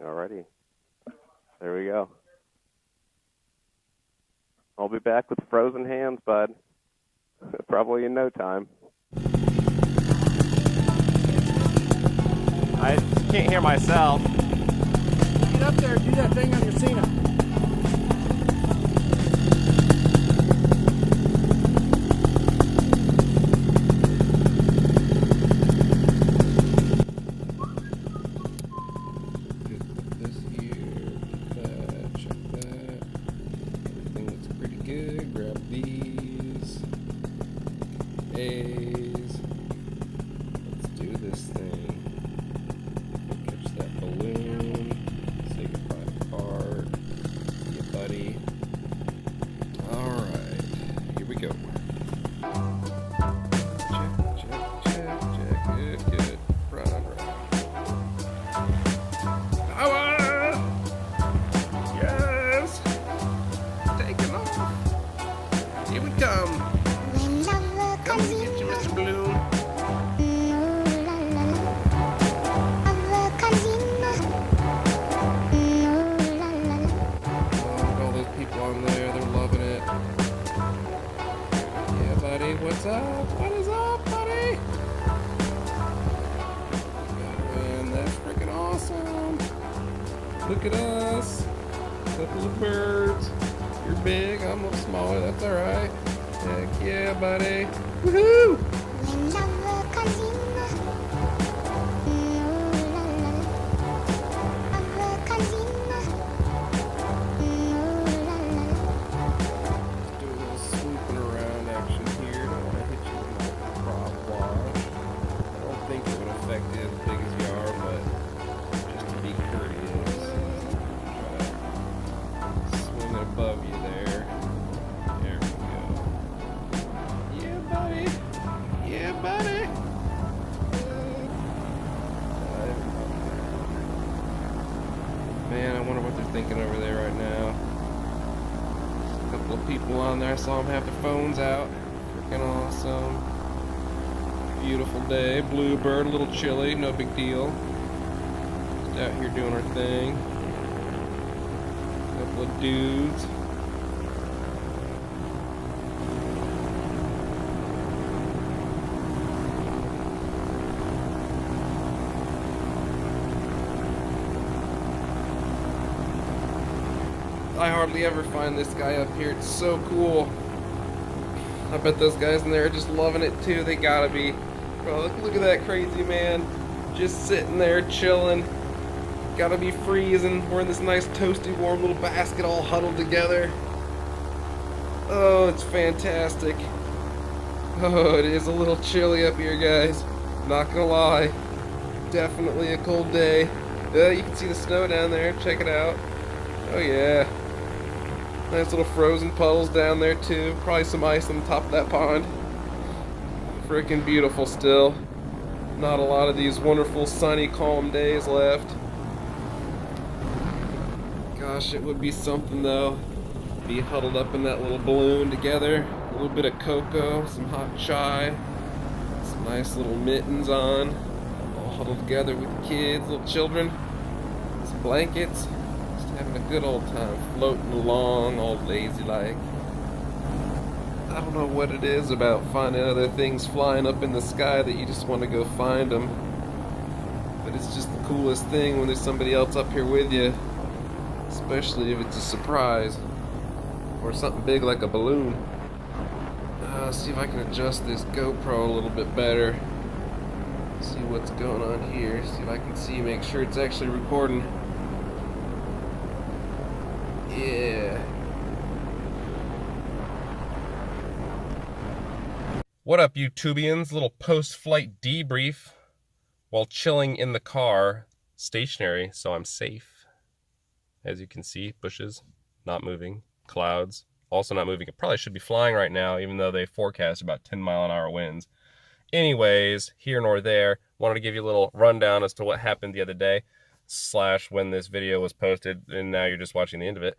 Alrighty, there we go. I'll be back with frozen hands, bud. Probably in no time. I can't hear myself. Get up there and do that thing on your Cena. Put this here, put that, check that. Everything looks pretty good. Grab these. A's. Let's do this thing. Catch that balloon. Say goodbye to Bart. See you, buddy. Alright. Here we go. Check. Good. Run. Power! Yes! Taking off. Here we come. Come and get you, Mr. Balloon. All those people on there, they're loving it. Yeah, buddy, what's up? What is up, buddy? Man, that's freaking awesome. Look at us. Couple of birds. You're big, I'm a little smaller, that's alright. Heck yeah, buddy. Woohoo! Let's do a little swooping around action here. Don't want to hit you with my Paravlog. I don't think it would affect you as big as you are, but just to be courteous. Try to swing it above you there. There we go. Yeah, buddy. Yeah, buddy. Man, I wonder what they're thinking over there right now. A couple of people on there. I saw them have their phones out. Freaking awesome. Beautiful day. Bluebird, a little chilly. No big deal. Just out here doing our thing. A couple of dudes. I hardly ever find this guy up here. It's so cool. I bet those guys in there are just loving it too. They gotta be. Bro, look at that crazy man. Just sitting there chilling. Gotta be freezing. We're in this nice toasty warm little basket all huddled together. Oh, it's fantastic. Oh, it is a little chilly up here, guys. Not gonna lie. Definitely a cold day. You can see the snow down there. Check it out. Oh yeah. Nice little frozen puddles down there too. Probably some ice on the top of that pond. Freaking beautiful still. Not a lot of these wonderful sunny calm days left. Gosh, it would be something though. Be huddled up in that little balloon together. A little bit of cocoa, some hot chai, some nice little mittens on. All huddled together with the kids, little children. Some blankets. Having a good old time, floating along, all lazy-like. I don't know what it is about finding other things flying up in the sky that you just want to go find them. But it's just the coolest thing when there's somebody else up here with you. Especially if it's a surprise. Or something big like a balloon. See if I can adjust this GoPro a little bit better. See what's going on here. See if I can see, make sure it's actually recording. Yeah. What up, YouTubians? Little post-flight debrief while chilling in the car, stationary, so I'm safe. As you can see, bushes not moving, clouds also not moving. It probably should be flying right now, even though they forecast about 10-mile-an-hour winds. Anyways, here nor there, wanted to give you a little rundown as to what happened the other day, / when this video was posted, and now you're just watching the end of it.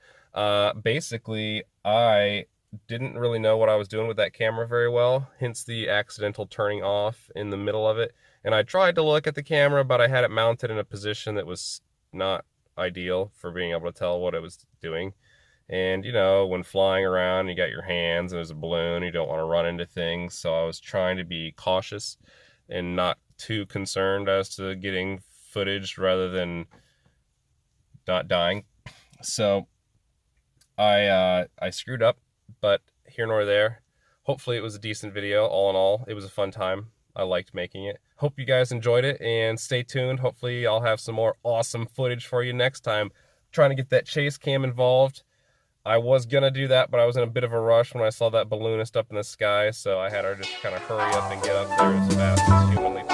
Basically, I didn't really know what I was doing with that camera very well, hence the accidental turning off in the middle of it. And I tried to look at the camera, but I had it mounted in a position that was not ideal for being able to tell what it was doing. And, you know, when flying around, you got your hands and there's a balloon, you don't want to run into things. So I was trying to be cautious and not too concerned as to getting footage rather than not dying. So I screwed up, but here nor there. Hopefully it was a decent video. All in all, it was a fun time. I liked making it. Hope you guys enjoyed it, and stay tuned. Hopefully I'll have some more awesome footage for you next time. I'm trying to get that chase cam involved. I was gonna do that, but I was in a bit of a rush when I saw that balloonist up in the sky, so I had to just kind of hurry up and get up there as fast as humanly possible.